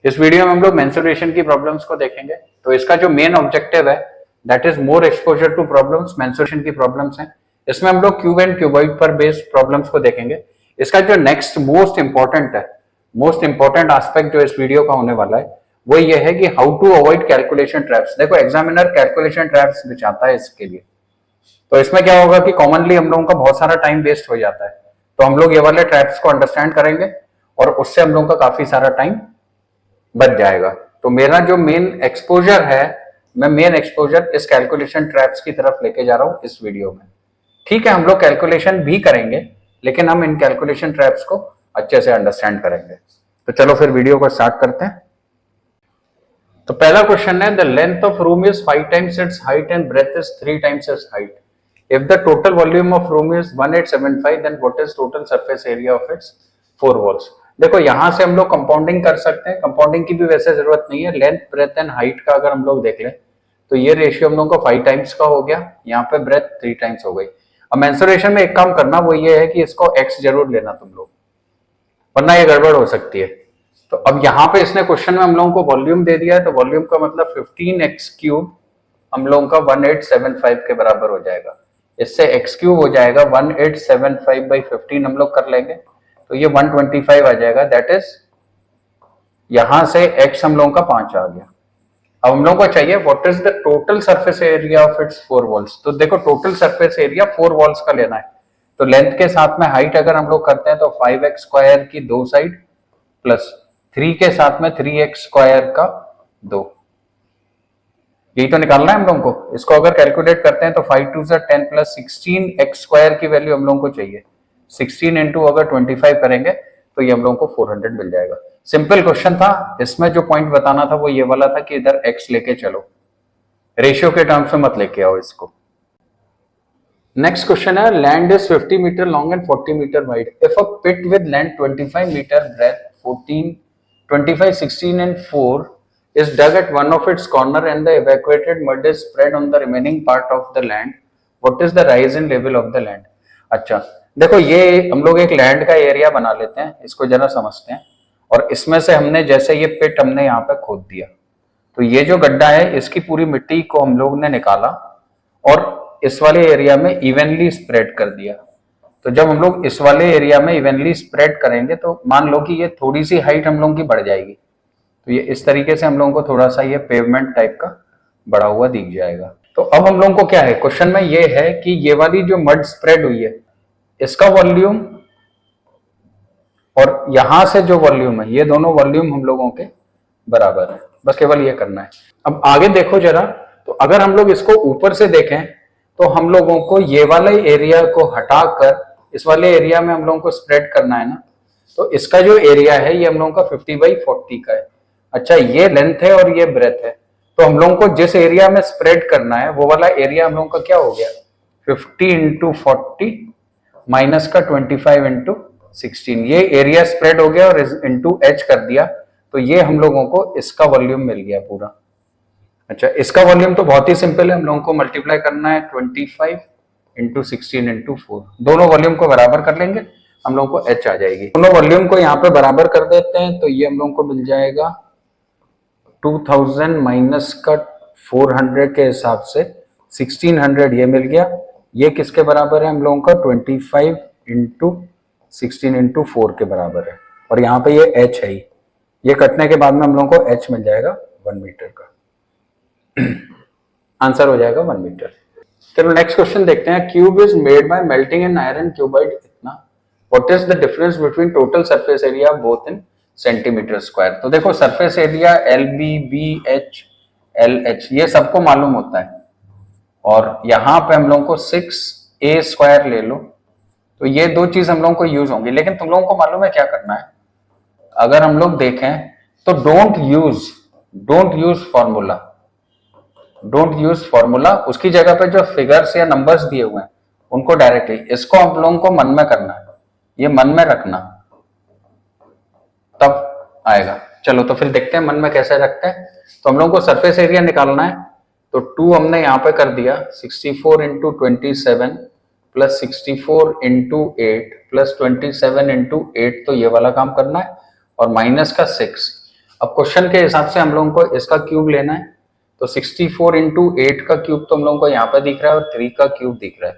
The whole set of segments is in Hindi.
इस वीडियो में हम लोग मेंसुरेशन की प्रॉब्लम्स को देखेंगे। तो इसका जो मेन ऑब्जेक्टिव है that is more exposure to problems, mensuration की प्रॉब्लम्स हैं। इसमें हम लोग क्यूब एंड क्यूबॉइड पर बेस्ड प्रॉब्लम्स को देखेंगे। इसका जो नेक्स्ट मोस्ट इंपॉर्टेंट एस्पेक्ट जो इस वीडियो का होने वाला है वो ये है कि how to avoid calculation traps. देखो एग्जामिनर कैलकुलेशन ट्रैप्स बिछाता है इसके लिए। तो इसमें क्या होगा कि कॉमनली हम लोगों का बहुत सारा टाइम वेस्ट हो जाता है। तो हम लोग ये वाले ट्रैप्स को अंडरस्टैंड करेंगे और उससे हम लोगों का काफी सारा टाइम बच जाएगा। तो मेरा जो मेन एक्सपोजर है, मैं मेन एक्सपोजर इस कैलकुलेशन ट्रैप्स की तरफ लेके जा रहा हूं इस वीडियो में। ठीक है, हम लोग कैलकुलेशन भी करेंगे लेकिन हम इन कैलकुलेशन ट्रैप्स को अच्छे से अंडरस्टैंड करेंगे। तो चलो फिर वीडियो को स्टार्ट करते हैं। तो पहला क्वेश्चन है, the length of room is 5 times its height and breadth is 3 times its height. If the total volume of room is 1875, then what is total surface area of its 4 walls? देखो यहां से हम लोग कंपाउंडिंग कर सकते हैं। कंपाउंडिंग की भी वैसे जरूरत नहीं है। लेंथ, ब्रेथ एंड हाइट का अगर हम लोग देख लें तो ये रेशियो हम लोग को 5 times का हो गया, यहाँ पे ब्रेथ 3 times हो गई। अब मेंसुरेशन में एक काम करना, वो ये है कि इसको x जरूर लेना तुम लोग, वरना ये गड़बड़ हो सकती है। तो अब यहाँ पे इसने क्वेश्चन में हम लोगों को वॉल्यूम दे दिया है, तो वॉल्यूम का मतलब 15x क्यूब हम लोगों का 1875 के बराबर हो जाएगा। इससे x क्यूब हो जाएगा 1875 बाई 15 हम लोग कर लेंगे तो ये 125 आ जाएगा। दैट इज यहां से x हम लोगों का 5 आ गया। अब हम लोगों को चाहिए what is the total surface area of its 4 walls. तो देखो टोटल सरफेस एरिया 4 वॉल्स का लेना है। तो लेंथ के साथ में हाइट अगर हम लोग करते हैं तो 5x स्क्वायर की 2 साइड प्लस 3 के साथ में 3x स्क्वायर का 2, यही तो निकालना है हम लोगों को। इसको अगर कैलकुलेट करते हैं तो 5 2 10 प्लस 16x स्क्वायर की वैल्यू हम लोगों को चाहिए। 16 इंटू अगर 25 करेंगे तो ये हम लोगों को 400 मिल जाएगा। सिंपल क्वेश्चन था। इसमें जो पॉइंट बताना था वो ये वाला था कि इधर x लेके चलो, रेशियो के टर्म्स में मत लेके आओ इसको। नेक्स्ट क्वेश्चन है, land is 50 metre long and 40 metre wide. If a pit with land 25 metre, breadth 14, 25, 16 and 4 is dug at one of its corner and the evacuated mud is spread on the remaining part of the land. What is the rise in level of the land? अच्छा देखो, ये हम लोग एक लैंड का एरिया बना लेते हैं, इसको जरा समझते हैं। और इसमें से हमने जैसे ये पिट हमने यहाँ पे खोद दिया, तो ये जो गड्ढा है इसकी पूरी मिट्टी को हम लोग ने निकाला और इस वाले एरिया में इवनली स्प्रेड कर दिया। तो जब हम लोग इस वाले एरिया में इवनली स्प्रेड करेंगे तो मान लो कि ये थोड़ी सी हाइट हम लोगों की बढ़ जाएगी। तो ये इस तरीके से हम लोगों को थोड़ा सा ये पेवमेंट टाइप का बढ़ा हुआ दिख जाएगा। तो अब हम लोगों को क्या है, क्वेश्चन में ये है कि ये वाली जो मड स्प्रेड हुई है इसका वॉल्यूम और यहां से जो वॉल्यूम है, ये दोनों वॉल्यूम हम लोगों के बराबर है। बस केवल ये करना है। अब आगे देखो जरा, तो अगर हम लोग इसको ऊपर से देखें तो हम लोगों को ये वाले एरिया को हटाकर इस वाले एरिया में हम लोगों को स्प्रेड करना है ना। तो इसका जो एरिया है ये हम लोगों का 50/40 का है। अच्छा, ये लेंथ है और ये ब्रेथ है। तो हम लोगों को जिस एरिया में स्प्रेड करना है वो वाला एरिया हम लोगों का क्या हो गया, 50 इंटू 40 माइनस का 25 इंटू 16। ये एरिया स्प्रेड हो गया और इंटू h कर दिया, तो ये हम लोगों को इसका वॉल्यूम मिल गया पूरा। अच्छा, इसका वॉल्यूम तो बहुत ही सिंपल है, हम लोगों को मल्टीप्लाई करना है 25 इंटू 16 इंटू 4। दोनों वॉल्यूम को बराबर कर लेंगे, हम लोगों को h आ जाएगी। दोनों वॉल्यूम को यहाँ पे बराबर कर देते हैं तो ये हम लोगों को मिल जाएगा 2000 माइनस का 400 के हिसाब से 1600 ये मिल गया। ये किसके बराबर है हम लोगों का, 25 इंटू 16 इंटू 4 के बराबर है। और यहाँ पे ये h है, ये कटने के बाद में हम लोगों को h मिल जाएगा 1 मीटर का। आंसर हो जाएगा 1 मीटर। चलो नेक्स्ट क्वेश्चन देखते हैं। Cube is made by melting an iron cuboid इतना, what is the difference between total surface area both in centimetre square. तो देखो surface area LB, BH, LH ये सबको मालूम होता है और यहाँ पे हम लोगों को 6A स्क्वायर ले लो, तो ये दो चीज हम लोगों को यूज होंगी। लेकिन तुम लोगों को मालूम है क्या करना है, अगर हम लोग देखें तो डोंट यूज फॉर्मूला, उसकी जगह पे जो फिगर्स या नंबर्स दिए हुए हैं उनको डायरेक्टली, इसको हम लोगों को मन में करना है, ये मन में रखना तब आएगा। चलो तो फिर देखते हैं मन में कैसे रखते हैं। तो हम लोगों को सरफेस एरिया निकालना है, तो 2 हमने यहाँ पे कर दिया, 64 into 27 plus 64 into 8 plus 27 into 8, तो ये वाला काम करना है और माइनस का 6। अब क्वेश्चन के हिसाब से हम लोगों को इसका क्यूब लेना है, तो 64 इंटू 8 का क्यूब तो हम लोगों को यहाँ पर दिख रहा है और 3 का क्यूब दिख रहा है,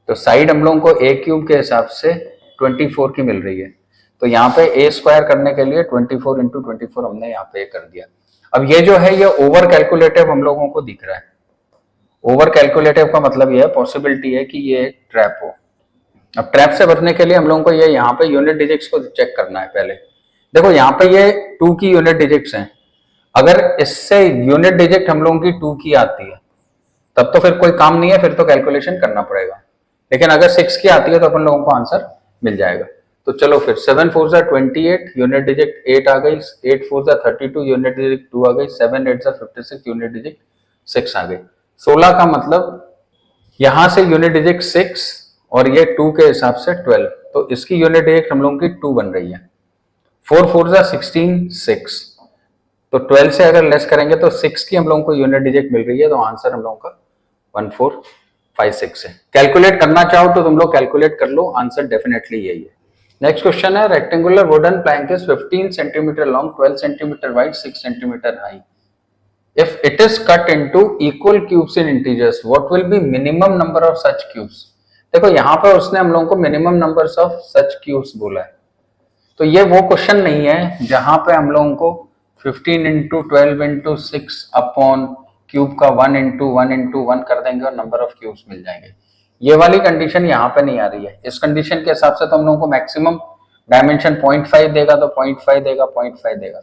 तो साइड हम लोगों को ए क्यूब के हिसाब से 24 की मिल रही है। तो यहाँ पे ए स्क्वायर करने के लिए 24 इंटू 24 हमने यहाँ पे कर दिया। अब ये जो है ये ओवर कैलकुलेटिव हम लोगों को दिख रहा है। ओवर कैलकुलेटिव का मतलब ये है, पॉसिबिलिटी है कि ये एक ट्रैप हो। अब ट्रैप से बचने के लिए हम लोगों को ये यहाँ पे यूनिट डिजिट्स को चेक करना है। पहले देखो यहाँ पे ये 2 की यूनिट डिजिट्स हैं, अगर इससे यूनिट डिजिट हम लोगों की 2 की आती है तब तो फिर कोई काम नहीं है, फिर तो कैलकुलेशन करना पड़ेगा। लेकिन अगर 6 की आती है तो अपन लोगों को आंसर मिल जाएगा। तो चलो फिर 7 4 28 यूनिट डिजिट 8 आ गई, 8 4 32 यूनिट डिजिट 2 आ गई, 7 8 56 यूनिट डिजिट 6 आ गई। 16 का मतलब यहां से यूनिट डिजिट 6 और ये 2 के हिसाब से 12, तो इसकी यूनिट डिजिट हम लोगों की 2 बन रही है। 4 4 16 6, तो 12 से अगर लेस करेंगे तो 6 की हम लोगों को यूनिट डिजिट मिल रही है, तो आंसर हम लोगों का 1456 है। कैलकुलेट करना चाहो तो तुम लोग कैलकुलेट कर लो, आंसर डेफिनेटली यही है। नेक्स्ट क्वेश्चन है, rectangular wooden plank is 15 centimetre long, 12 centimetre wide, 6 centimetre high. If it is cut into equal cubes in integers, what will be minimum number of such cubes? देखो यहाँ पर उसने हम लोगों को minimum numbers of such cubes बोला है, तो ये वो क्वेश्चन नहीं है जहां पे हम लोगों को 15 इंटू 12 इंटू 6 अपॉन क्यूब का 1 इंटू 1 इंटू 1 कर देंगे और नंबर ऑफ क्यूब्स मिल जाएंगे। ये वाली कंडीशन यहाँ पे नहीं आ रही है। इस कंडीशन के हिसाब से तो हम लोगों को मैक्सिमम डायमेंशन 0.5 देगा, तो 0.5 देगा, 0.5 देगा।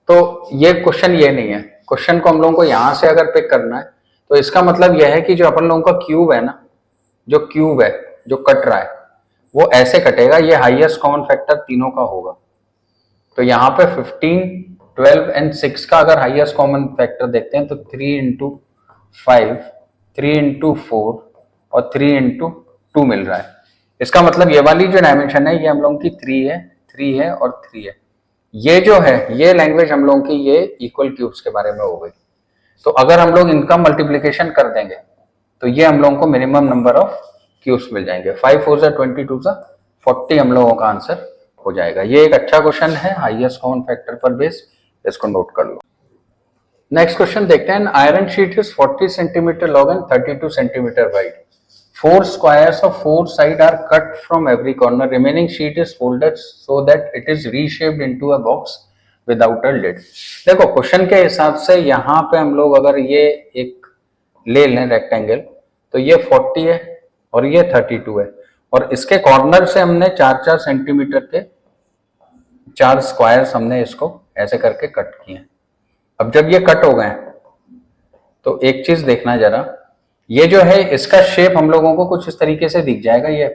तो ये क्वेश्चन ये नहीं है। क्वेश्चन को हम लोगों को यहां से अगर पिक करना है तो इसका मतलब यह है कि जो अपन लोगों का क्यूब है ना, जो क्यूब है जो कट रहा है वो ऐसे कटेगा, ये हाईएस्ट कॉमन फैक्टर तीनों का होगा। तो यहाँ पे 15 12 एंड 6 का अगर हाईएस्ट कॉमन फैक्टर देखते हैं तो 3 इंटू 5, 3 इंटू 4 और 3 इंटू 2 मिल रहा है। इसका मतलब ये वाली जो डायमेंशन है ये हम लोगों की 3 है और 3 है। ये जो है ये लैंग्वेज हम लोगों की ये इक्वल क्यूब्स के बारे में हो गई। तो अगर हम लोग इनका मल्टीप्लिकेशन कर देंगे तो ये हम लोगों को मिनिमम नंबर ऑफ क्यूब्स मिल जाएंगे। 5 4 22 40 हम लोगों का आंसर हो जाएगा। ये एक अच्छा क्वेश्चन है, हाईएस्ट कॉमन फैक्टर पर बेस्ड, इसको नोट कर लो। नेक्स्ट क्वेश्चन देखते हैं। Iron sheet is 40 centimetre long and 32 centimetre wide. 4 squares of 4 sides are cut from every corner. Remaining sheet is folded so that it is reshaped into a box without a lid. देखो क्वेश्चन के हिसाब से यहाँ पे हम लोग अगर ये एक ले लें रेक्टेंगल, तो ये 40 है और ये 32 है और इसके कॉर्नर से हमने 4-4 सेंटीमीटर के 4 स्क्वायर्स हमने इसको ऐसे करके कट किए हैं। अब जब ये कट हो गए तो एक चीज देखना जरा, ये जो है इसका शेप हम लोगों को कुछ इस तरीके से दिख जाएगा। ये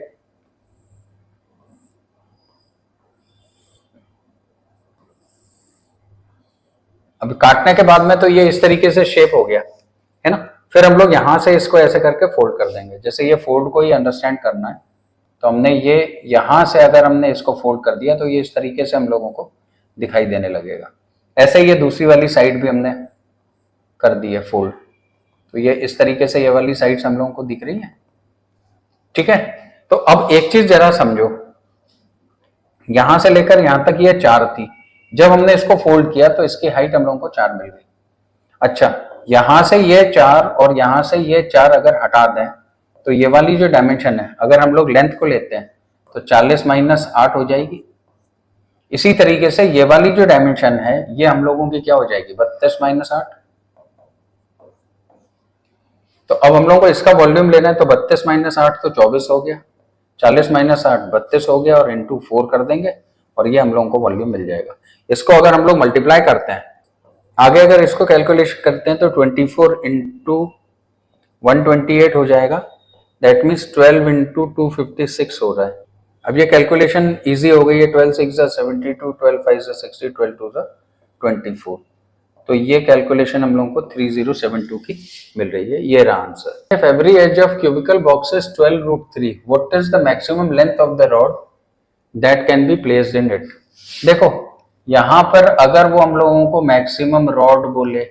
अब काटने के बाद में तो ये इस तरीके से शेप हो गया है ना। फिर हम लोग यहां से इसको ऐसे करके फोल्ड कर देंगे। जैसे ये फोल्ड को ही अंडरस्टैंड करना है तो हमने ये यहां से अगर हमने इसको फोल्ड कर दिया तो ये इस तरीके से हम लोगों को दिखाई देने लगेगा। ऐसे ये दूसरी वाली साइड भी हमने कर दी है फोल्ड, तो ये इस तरीके से ये वाली साइड्स हम लोगों को दिख रही है। ठीक है, तो अब एक चीज जरा समझो, यहां से लेकर यहां तक ये 4 थी, जब हमने इसको फोल्ड किया तो इसकी हाइट हम लोगों को 4 मिल गई। अच्छा, यहां से ये 4 और यहां से ये 4 अगर हटा दें तो ये वाली जो डायमेंशन है अगर हम लोग लेंथ को लेते हैं तो 40 माइनस 8 हो जाएगी। इसी तरीके से ये वाली जो डायमेंशन है ये हम लोगों की क्या हो जाएगी, 32 माइनस 8। तो अब हम लोगों को इसका वॉल्यूम लेना है तो 32 माइनस 8 तो 24 हो गया, 40 माइनस 8 32 हो गया और इंटू 4 कर देंगे और ये हम लोगों को वॉल्यूम मिल जाएगा। इसको अगर हम लोग मल्टीप्लाई करते हैं आगे, अगर इसको कैलकुलेशन करते हैं तो 24 इंटू 128 हो जाएगा, दैट मीन्स 12 इंटू 256 हो रहा है। अब ये कैलकुलेशन इजी हो गई है। 12 6 72, 12 5 60, 12 2 24, तो ये कैलकुलेशन हम लोगों को 3072 की मिल रही है। ये रहा answer. If every edge of cubical box is 12√3, what is the maximum length of the rod that can be placed in it? देखो यहां पर अगर वो हम लोगों को मैक्सिमम रॉड बोले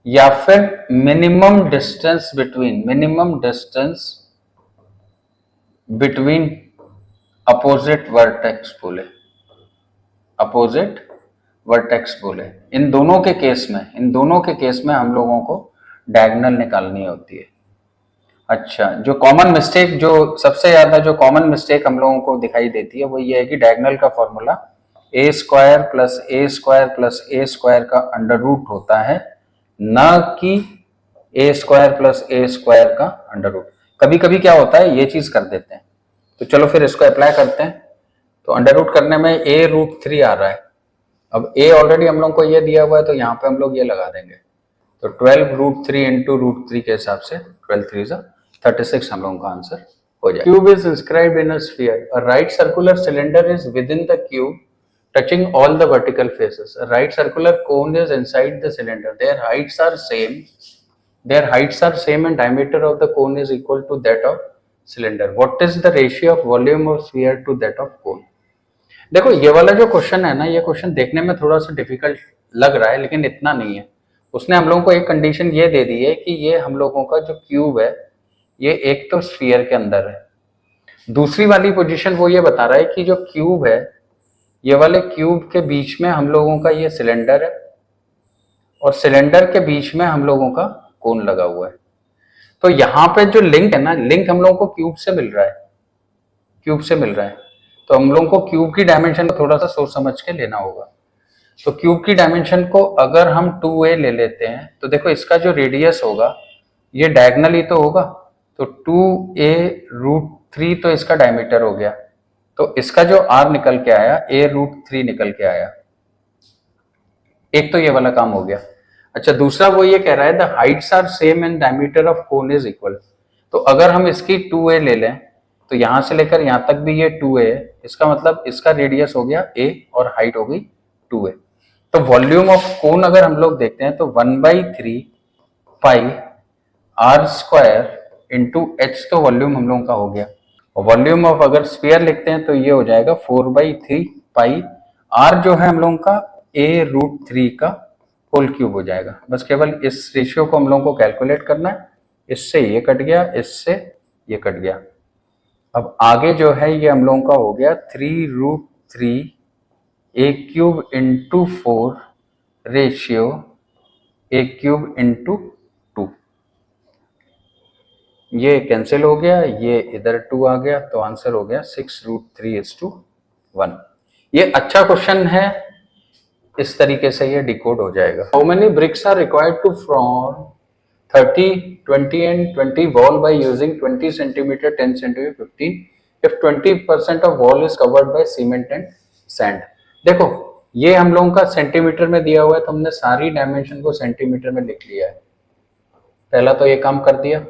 या फिर minimum distance between opposite vertex बोले, अपोजिट वर्टेक्स बोले। इन दोनों के केस में हम लोगों को डायगोनल निकालनी होती है। अच्छा, जो सबसे ज्यादा जो कॉमन मिस्टेक हम लोगों को दिखाई देती है वो ये है कि डायगोनल का फॉर्मूला ए स्क्वायर प्लस ए स्क्वायर प्लस ए स्क्वायर का अंडर रूट होता है, न कि ए स्क्वायर प्लस ए स्क्वायर का अंडर रूट। कभी कभी क्या होता है, ये चीज कर देते हैं। तो चलो फिर इसको अप्लाई करते हैं। तो अंडर रूट करने में a√3 आ रहा है। अब a ऑलरेडी हम लोग को ये दिया हुआ है, तो यहाँ पे हम लोग ये लगा देंगे। तो 12√3 इंटू √3 के हिसाब से 12×3 = 36 हम लोगों का आंसर हो जाए। Cube is inscribed in a sphere. A right circular cylinder is with in the cube touching all the vertical faces. A right circular cone is inside the cylinder. Their heights are same and diameter of the cone is equal to that of cylinder. What is the ratio of volume of sphere to that of cone? देखो ये वाला जो क्वेश्चन है ना, ये क्वेश्चन देखने में थोड़ा सा डिफिकल्ट लग रहा है, लेकिन इतना नहीं है। उसने हम लोगों को एक कंडीशन ये दे दी है कि ये हम लोगों का जो क्यूब है ये एक तो स्फीयर के अंदर है। दूसरी वाली पोजीशन वो ये बता रहा है कि जो क्यूब है, ये वाले क्यूब के बीच में हम लोगों का ये सिलेंडर है और सिलेंडर के बीच में हम लोगों का कोन लगा हुआ है। तो यहाँ पे जो लिंक है ना, लिंक हम लोगों को क्यूब से मिल रहा है। तो हम लोगों को क्यूब की डायमेंशन को थोड़ा सा सोच समझ के लेना होगा। तो क्यूब की डायमेंशन को अगर हम 2a ले लेते हैं, तो देखो इसका जो रेडियस होगा ये डायगोनल ही तो होगा। तो 2a√3 तो इसका डायमीटर हो गया। तो इसका जो r निकल के आया a√3 निकल के आया। एक तो ये वाला काम हो गया। अच्छा, दूसरा वो ये कह रहा है the heights are same and diameter of cone is equal. तो अगर हम इसकी 2a ले लें तो यहां से लेकर यहां तक भी ये 2a है। इसका मतलब इसका रेडियस हो गया a और हाइट हो गई 2a। तो वॉल्यूम ऑफ कोन अगर हम लोग देखते हैं तो 1/3 पाई r² इंटू h तो वॉल्यूम हम लोगों का हो गया। और वॉल्यूम ऑफ अगर स्फीयर लिखते हैं तो ये हो जाएगा 4/3 पाई r जो है हम लोगों का a√3 का होल क्यूब हो जाएगा। बस केवल इस रेशियो को हम लोगों को कैलकुलेट करना है। इससे ये कट गया, इससे ये कट गया। अब आगे जो है ये हम लोगों का हो गया 3√3 a³ into 4 ratio a³ into 2। ये कैंसिल हो गया, ये इधर 2 आ गया, तो आंसर हो गया 6√3:1। ये अच्छा क्वेश्चन है, इस तरीके से ये डिकोड हो जाएगा। How many bricks are required to form 30, 20 and 20 wall by using 20 centimeter, 10 centimeter, 15 if 20% of wall is covered by cement and sand। देखो ये हम लोगों का सेंटीमीटर में दिया हुआ है, तो हमने सारी डायमेंशन को सेंटीमीटर में लिख लिया है। पहला तो ये काम कर दिया।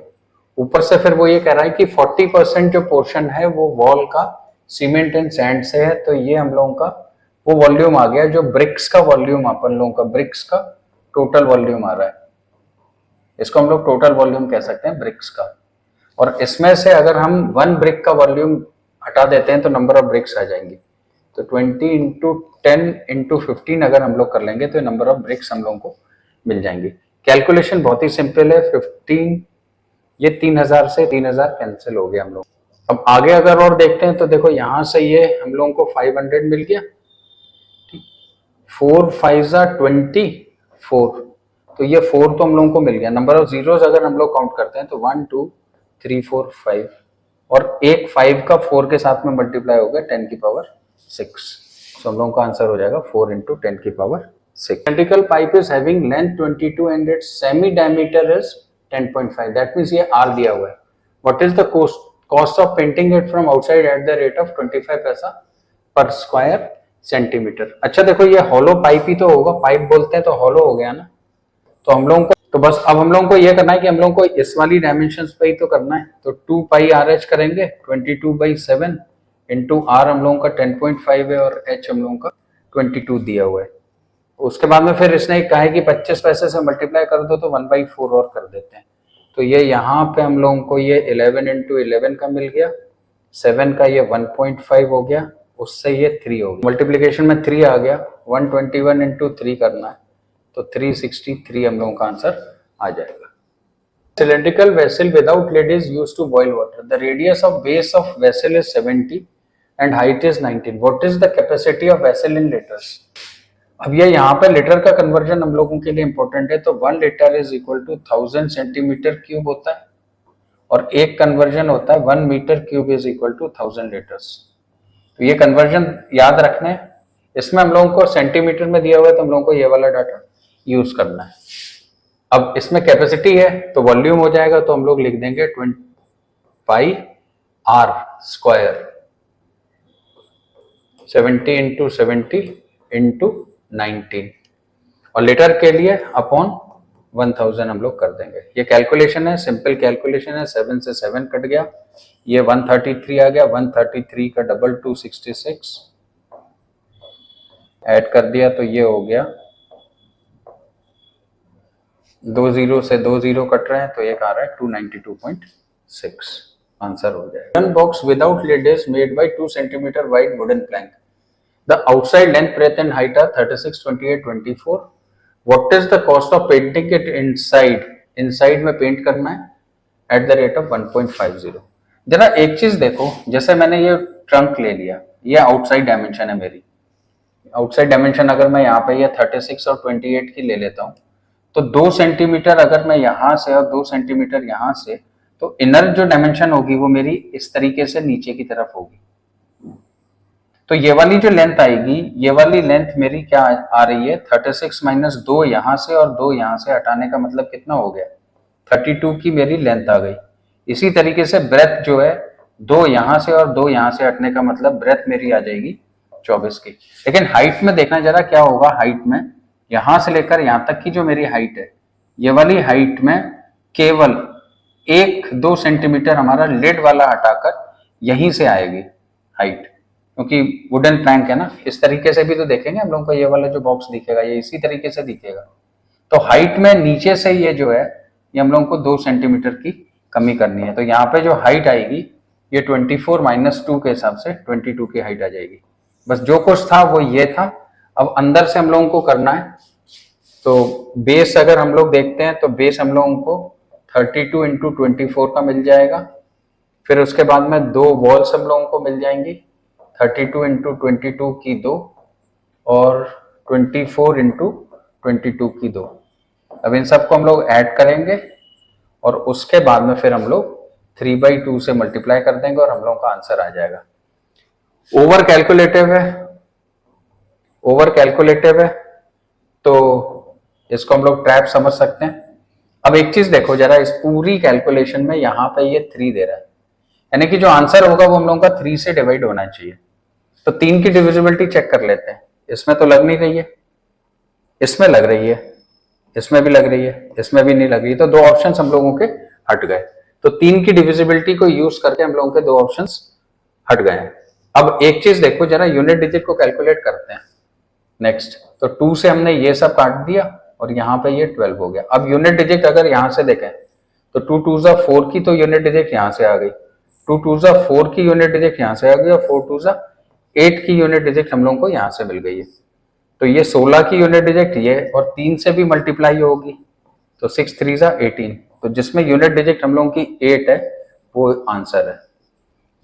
ऊपर से फिर वो ये कह रहा है कि 40% जो पोर्शन है वो वॉल का सीमेंट एंड सैंड से है। तो ये हम लोगों का वो वॉल्यूम आ गया जो ब्रिक्स का वॉल्यूम, अपन लोगों का ब्रिक्स का टोटल वॉल्यूम आ रहा है। इसको हम लोग टोटल वॉल्यूम कह सकते हैं ब्रिक्स का। और इसमें से अगर हम 1 ब्रिक का वॉल्यूम हटा देते हैं तो नंबर ऑफ ब्रिक्स आ जाएंगी। तो 20 इंटू 10 इंटू 15 अगर हम लोग कर लेंगे तो नंबर ऑफ ब्रिक्स हम लोगों को मिल जाएंगे। कैलकुलेशन बहुत ही सिंपल है। 15 ये 3000 से 3000 कैंसिल हो गया हम लोग। अब आगे अगर और देखते हैं तो देखो यहां से ये हम लोगों को 500 मिल गया। 4 5 24, तो ये 4 तो हम लोगों को मिल गया। नंबर ऑफ जीरोस अगर हम लोग काउंट करते हैं तो 1 2 3 4 5 और एक 5 का 4 के साथ में मल्टीप्लाई होगा 10⁶। तो हम लोगों का आंसर हो जाएगा 4 × 10⁶। Cylindrical pipe is having length 22 and its semi diameter is 10.5. That means ये R दिया हुआ है। What is the cost of painting it from outside at the rate of 25 पैसा पर स्क्वायर सेंटीमीटर। अच्छा देखो ये हॉलो पाइप ही तो होगा, पाइप बोलते हैं तो हॉलो हो गया ना। तो हम लोगों को तो बस अब हम लोगों को ये करना है कि हम लोगों को इस वाली डायमेंशंस पे ही तो करना है। तो 2πRh करेंगे 22/7 इंटू R हम लोगों का 10.5 है और H हम लोगों का 22 दिया हुआ है। उसके बाद में फिर इसने कहा है कि 25 पैसे से मल्टीप्लाई कर दो तो 1/4 और कर देते हैं। तो ये यहाँ पे हम लोगों को ये 11 × 11 का मिल गया, 7 का ये 1.5 हो गया, उससे ये 3 हो गया। मल्टीप्लीकेशन में 3 आ गया, 121 × 3 करना है तो 363 हम लोगों का आंसर आ जाएगा। Cylindrical vessel without lid is used to boil water. The radius of base of vessel is 70 and height is 19. What is the capacity of vessel in liters? अब ये यहाँ पे लीटर का कन्वर्जन हम लोगों के लिए इंपॉर्टेंट है, तो 1 litre is equal to 1000 centimetre cube होता है और एक कन्वर्जन होता है 1 metre cube is equal to 1000 litres. तो ये कन्वर्जन याद रखना है। इसमें हम लोगों को सेंटीमीटर में दिया हुआ है तो हम लोगों को ये वाला डाटा यूज करना है। अब इसमें कैपेसिटी है तो वॉल्यूम हो जाएगा, तो हम लोग लिख देंगे 20 पाई आर स्क्वायर 70 इंटू 70 इंटू 19 और लीटर के लिए अपॉन 1000 हम लोग कर देंगे। ये कैलकुलेशन है, सिंपल कैलकुलेशन है, 7 से 7 कट गया, ये 133 आ गया, 133 का डबल 266 ऐड कर दिया तो ये हो गया 2 0 से 2 0 कट रहे हैं तो एक आ रहा है 292.6 आंसर हो जाएगा। One box without lid is made by 2 centimeter wide wooden plank. The outside length, breadth and height are 36, 28, 24. What is the cost of painting it inside? Inside में पेंट करना है at the rate of 1.50. जरा एक चीज देखो, जैसे मैंने ये ट्रंक ले लिया, ये आउटसाइड डायमेंशन है मेरी। आउटसाइड डायमेंशन अगर मैं यहाँ पे ये 36 और 28 की ले लेता हूँ तो 2 सेंटीमीटर अगर मैं यहाँ से और 2 सेंटीमीटर यहाँ से, तो इनर जो डायमेंशन होगी वो मेरी इस तरीके से नीचे की तरफ होगी। तो ये वाली जो लेंथ आएगी, ये वाली लेंथ मेरी क्या आ रही है 36 माइनस 2 यहाँ से और 2 यहाँ से हटाने का मतलब कितना हो गया 32 की मेरी लेंथ आ गई। इसी तरीके से ब्रेथ जो है 2 यहाँ से और 2 यहाँ से हटने का मतलब ब्रेथ मेरी आ जाएगी 24 की। लेकिन हाइट में देखना जरा क्या होगा, हाइट में यहां से लेकर यहां तक की जो मेरी हाइट है, ये वाली हाइट में केवल 1-2 सेंटीमीटर हमारा लिड वाला हटाकर यहीं से आएगी हाइट, क्योंकि वुडन प्लैंक है ना। इस तरीके से भी तो देखेंगे हम लोगों को, ये वाला जो बॉक्स दिखेगा ये इसी तरीके से दिखेगा। तो हाइट में नीचे से ये जो है ये हम लोगों को 2 सेंटीमीटर की कमी करनी है। तो यहाँ पे जो हाइट आएगी ये 24 माइनस 2 के हिसाब से 22 की हाइट आ जाएगी। बस जो कुछ था वो ये था। अब अंदर से हम लोगों को करना है, तो बेस अगर हम लोग देखते हैं तो बेस हम लोगों को 32 इंटू 24 का मिल जाएगा। फिर उसके बाद में 2 वॉल्स हम लोगों को मिल जाएंगी 32 इंटू 22 की 2 और 24 इंटू 22 की 2। अब इन सबको हम लोग ऐड करेंगे और उसके बाद में फिर हम लोग 3/2 से मल्टीप्लाई कर देंगे और हम लोगों का आंसर आ जाएगा। ओवर कैलकुलेटिव है तो इसको हम लोग ट्रैप समझ सकते हैं। अब एक चीज देखो जरा, इस पूरी कैलकुलेशन में यहाँ पे ये 3 दे रहा है, यानी कि जो आंसर होगा वो हम लोगों का 3 से डिवाइड होना चाहिए। तो 3 की डिविजिबिलिटी चेक कर लेते हैं। इसमें तो लग नहीं रही है, इसमें लग रही है, इसमें भी लग रही है, इसमें भी नहीं लग रही, तो 2 ऑप्शन हम लोगों के हट गए। तो 3 की डिविजिबिलिटी को यूज करके हम लोगों के 2 ऑप्शन हट गए हैं। अब एक चीज देखो जरा, यूनिट डिजिट को कैलकुलेट करते हैं नेक्स्ट। तो 2 से हमने ये सब काट दिया और यहाँ पे ये 12 हो गया। अब यूनिट डिजिट अगर यहाँ से देखें तो 2 2 4 की तो यूनिट डिजिट यहाँ से आ गई, 2 2 4 की यूनिट डिजिट यहाँ से आ गई और 4 2 8 की यूनिट डिजिट हम लोगों को यहाँ से मिल गई है। तो ये 16 की यूनिट डिजिट ये और 3 से भी मल्टीप्लाई होगी तो 6 3 18, तो जिसमें यूनिट डिजिट हम लोगों की 8 है वो आंसर है।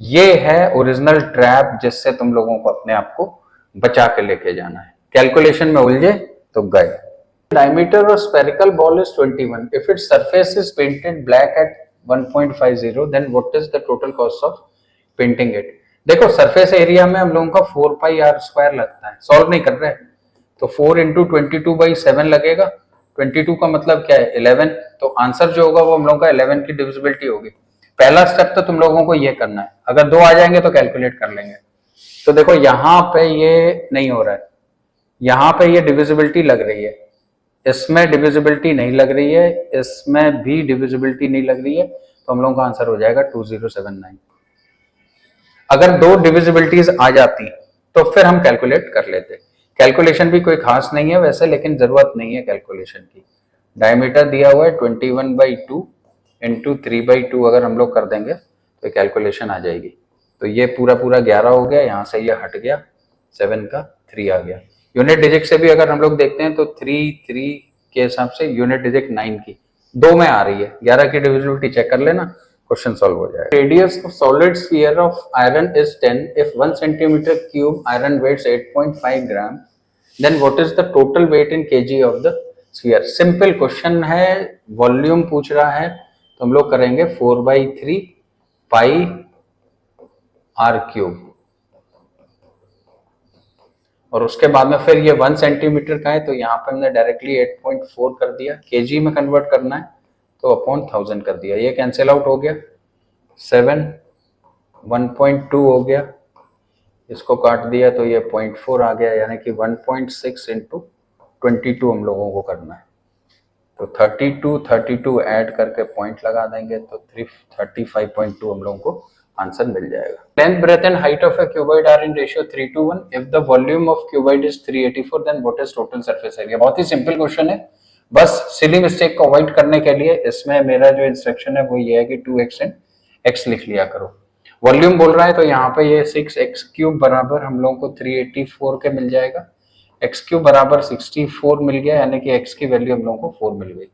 ये है ओरिजिनल ट्रैप जिससे तुम लोगों को अपने आप को बचा के लेके जाना है। कैलकुलेशन में उलझे तो गए। Diameter of spherical ball is 21. If its surface is painted black at 1.50, then what is the total cost of painting it? देखो सरफेस एरिया में हम लोगों का 4 पाई आर स्क्वायर लगता है, सॉल्व नहीं कर रहे तो 4 इंटू 22/7 लगेगा। 22 का मतलब क्या है 11, तो आंसर जो होगा वो हम लोगों का 11 की डिविजिबिलिटी होगी। पहला स्टेप तो तुम लोगों को ये करना है, अगर 2 आ जाएंगे तो कैलकुलेट कर लेंगे। तो देखो यहाँ पे ये नहीं हो रहा है, यहाँ पे ये डिविजिबिलिटी लग रही है, इसमें डिविजिबिलिटी नहीं लग रही है, इसमें भी डिविजिबिलिटी नहीं लग रही है, तो हम लोगों का आंसर हो जाएगा 2079। अगर 2 डिविजिबिलिटीज आ जाती तो फिर हम कैलकुलेट कर लेते। कैलकुलेशन भी कोई खास नहीं है वैसे, लेकिन जरूरत नहीं है कैलकुलेशन की। डायमीटर दिया हुआ है 21/2 इंटू 3/2 अगर हम लोग कर देंगे तो कैलकुलेशन आ जाएगी। तो ये पूरा 11 हो गया, यहाँ से ये हट गया, 7 का 3 आ गया। यूनिट डिजिट से भी अगर हम लोग देखते हैं तो 3 के हिसाब से यूनिट डिजिट 9 की 2 में आ रही है, 11 की डिविजिबिलिटी चेक कर लेना, क्वेश्चन सॉल्व हो जाएगा। Radius of solid sphere of iron is 10 if 1 centimetre cube iron weighs 8.5 gram then what is the total weight in KG of the sphere. Simple question है, वॉल्यूम पूछ रहा है, तो हम लोग करेंगे 4/3 पाई आर क्यूब, और उसके बाद में फिर ये 1 सेंटीमीटर का है तो यहाँ पे हमने डायरेक्टली 8.4 कर दिया, केजी में कन्वर्ट करना है तो अपॉन 1000 कर दिया, ये कैंसिल आउट हो गया, 7 1.2 हो गया, इसको काट दिया तो ये 0.4 आ गया, यानी कि 1.6 इंटू 22 हम लोगों को करना है, तो 32 ऐड करके पॉइंट लगा देंगे तो 35.2 हम लोगों को आंसर मिल जाएगा। Length, breadth and height of a cuboid are in ratio 3:1। If the volume of cuboid is 384 then what is total surface area. बहुत ही सिंपल क्वेश्चन है, बस सिली मिस्टेक को अवॉइड करने के लिए इसमें मेरा जो इंस्ट्रक्शन है वो ये है कि 2x एंड x लिख लिया करो। वॉल्यूम बोल रहा है तो यहाँ पे ये 6x क्यूब बराबर हम लोगों को 384 के मिल जाएगा, x क्यूब बराबर 64 मिल गया, यानी कि x की वैल्यू हम लोगों को 4 मिल गई।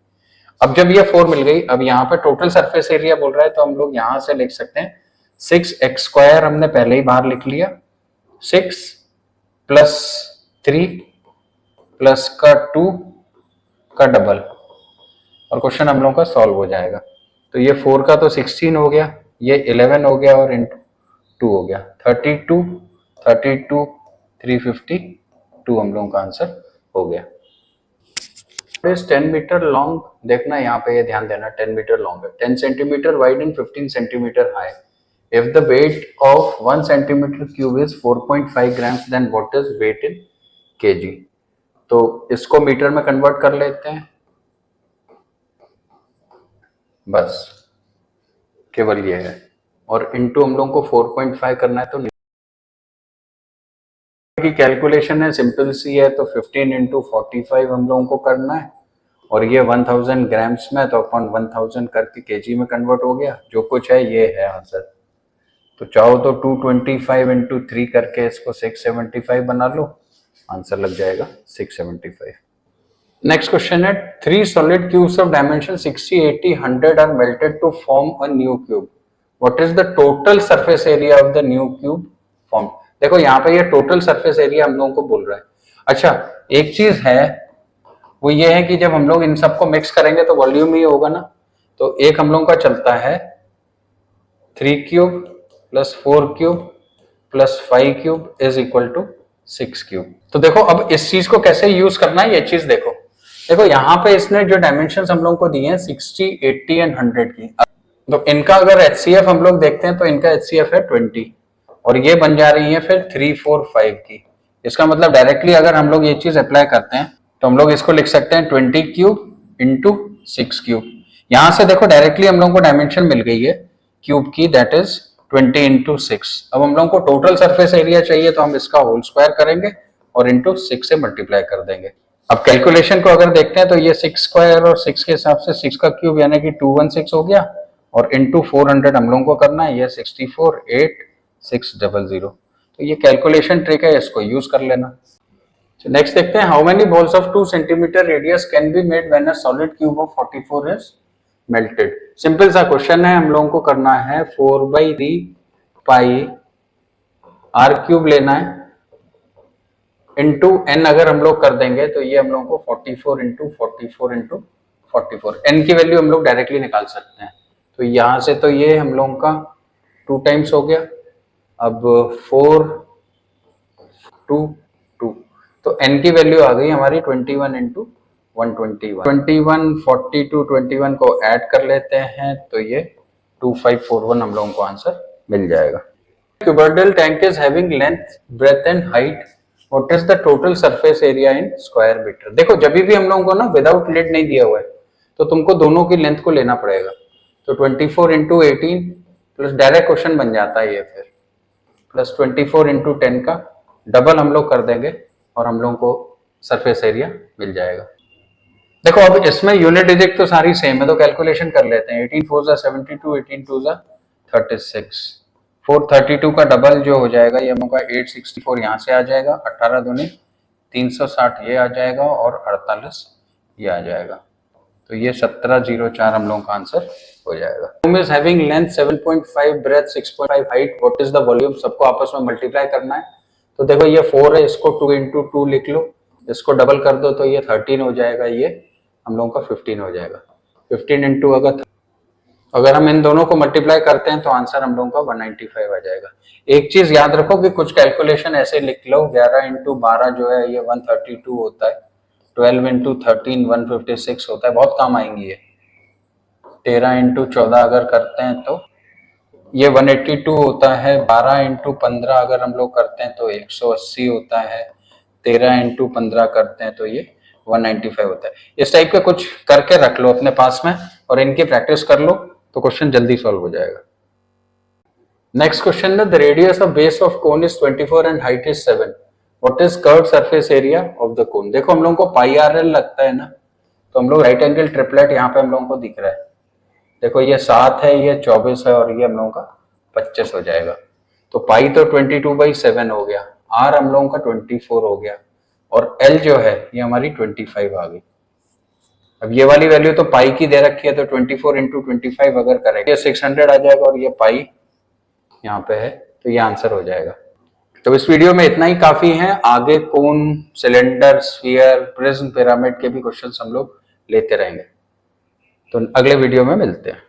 अब जब ये 4 मिल गई, अब यहाँ पे टोटल सरफेस एरिया बोल रहा है तो हम लोग यहाँ से लिख सकते हैं 6x² हमने पहले ही बाहर लिख लिया, 6 प्लस 3 प्लस का 2 का डबल, और क्वेश्चन हम लोग का सॉल्व हो जाएगा। तो ये 4 का तो 16 हो गया, ये 11 हो गया और इंटू 2 हो गया, 32 352 हम लोगों का आंसर हो गया। 10 मीटर लॉन्ग, देखना यहाँ पे ये ध्यान देना, 10 मीटर लॉन्ग है, 10 centimetre wide and 15 centimetre high. If the weight of 1 centimeter cube is 4.5 grams, then what is weight in kg? तो इसको मीटर में कन्वर्ट कर लेते हैं, बस केवल ये है, और इनटू हम लोगों को 4.5 करना है, तो की कैलकुलेशन है सिंपल सी है, तो 15 इंटू 45 हम लोगों को करना है, और ये 1000 ग्राम्स में तो अपन 1000 करके केजी में कन्वर्ट हो गया, जो कुछ है ये है आंसर। तो चाहो तो 225 इंटू 3 करके इसको 675 बना लो, आंसर लग जाएगा 675। नेक्स्ट क्वेश्चन है, 3 solid cubes of dimension 60, 80, 100 are melted to form a new cube, what is the total surface area of the new cube form. देखो यहाँ पे ये टोटल सरफेस एरिया हम लोगों को बोल रहा है। अच्छा, एक चीज है वो ये है कि जब हम लोग इन सबको मिक्स करेंगे तो वॉल्यूम ही होगा ना, तो एक हम लोगों का चलता है 3 cube plus 4 cube plus 5 cube is equal to 6 cube. तो देखो अब इस चीज को कैसे यूज करना है, ये चीज देखो, देखो यहाँ पे इसने जो डायमेंशंस हम लोग को दिए हैं 60, 80 एंड 100 की, तो इनका अगर HCF हम लोग देखते हैं तो इनका HCF है 20, और ये बन जा रही है फिर 3, 4, 5 की। इसका मतलब डायरेक्टली अगर हम लोग ये चीज अप्लाई करते हैं तो हम लोग इसको लिख सकते हैं 20 क्यूब इंटू 6 क्यूब। यहां से देखो डायरेक्टली हम लोग को डायमेंशन मिल गई है क्यूब की, दैट इज 20 इंटू 6। अब हम लोग को टोटल सरफेस एरिया चाहिए तो हम इसका होल स्क्वायर करेंगे और इंटू 6 से मल्टीप्लाई कर देंगे। अब कैलकुलेशन को अगर देखते हैं तो ये 6 स्क्वायर और 6 के हिसाब से 6 का क्यूब यानी कि 216 हो गया, और इंटू 400 हम लोगों को करना है, ये 64, 8, 600। तो ये कैलकुलेशन ट्रिक है, इसको यूज कर लेना। नेक्स्ट देखते हैं, how many balls of 2 centimetre radius can be made when a solid cube of 44 is melted. Simple सा क्वेश्चन है, हम लोगों को करना है 4/3 पाई आर क्यूब लेना है, इंटू एन अगर हम लोग कर देंगे तो ये हम लोगों को 44 इंटू 44 इंटू 44, एन की वैल्यू हम लोग डायरेक्टली निकाल सकते हैं। तो यहां से तो ये हम लोगों का 2 टाइम्स हो गया, अब 4, 2, 2, तो n की वैल्यू आ गई हमारी 21 इंटू 121, 21, 42, 21 को ऐड कर लेते हैं तो ये 2541 हम लोगों को आंसर मिल जाएगा। Cuboidal tank is having length, breadth and height, what is the total surface area in square metre. देखो जब भी हम लोगों को ना विदाउट लिड नहीं दिया हुआ है तो तुमको दोनों की लेंथ को लेना पड़ेगा, तो 24 इंटू 18 प्लस डायरेक्ट क्वेश्चन बन जाता है ये, फिर प्लस 24 इंटू 10 का डबल हम लोग कर देंगे और हम लोगों को सरफेस एरिया मिल जाएगा। देखो अब इसमें यूनिट डिजिट तो सारी सेम है तो कैलकुलेशन कर लेते हैं, 18 4 72, 18 2 36, 432 का डबल जो हो जाएगा ये हम लोग का 864 यहाँ से आ जाएगा, 18 दूनी 360 ये आ जाएगा और 48 ये आ जाएगा, तो ये 1704 हम लोगों का आंसर हो जाएगा। Room is having length 7.5, breadth 6.5, height what is the volume, सबको आपस में मल्टीप्लाई करना है। तो देखो ये 4 है, इसको 2 इंटू 2 लिख लो, इसको डबल कर दो तो ये 13 हो जाएगा, ये हम लोगों का 15 हो जाएगा। 15 इंटू अगर हम इन दोनों को मल्टीप्लाई करते हैं तो आंसर हम लोगों का 195 आ जाएगा। एक चीज याद रखो कि कुछ कैलकुलेशन ऐसे लिख लो, 11 इंटू 12 जो है ये 132 होता है, 12 इंटू 13 156 होता है, बहुत काम आएंगी ये। 13 इंटू 14 अगर करते हैं तो ये 182 होता है, 12 इंटू 15 अगर हम लोग करते हैं तो 180 होता है, 13 इंटू 15 करते हैं तो ये 195 होता है। इस टाइप के कुछ करके रख लो अपने पास में और इनकी प्रैक्टिस कर लो तो क्वेश्चन जल्दी सॉल्व हो जाएगा। नेक्स्ट क्वेश्चन है, the radius of base of cone is 24 and height is 7, what is curve surface area of the cone. देखो हम लोगों को पाई आर एल लगता है ना, तो हम लोग राइट एंगल ट्रिपलेट यहाँ पे हम लोगों को दिख रहा है। देखो ये 7 है, ये 24 है और ये हम लोगों का 25 हो जाएगा। तो पाई तो 22/7 हो गया, आर हम लोगों का 24 हो गया और एल जो है ये हमारी 25 आ गई। अब ये वाली वैल्यू तो पाई की दे रखी है, तो 24 इंटू 25 अगर करेंगे 600 आ जाएगा और ये पाई यहाँ पे है, तो ये आंसर हो जाएगा। तो इस वीडियो में इतना ही काफी है। आगे कोन, सिलेंडर, स्फीयर, प्रिज्म, पिरामिड के भी क्वेश्चंस हम लोग लेते रहेंगे। तो अगले वीडियो में मिलते हैं।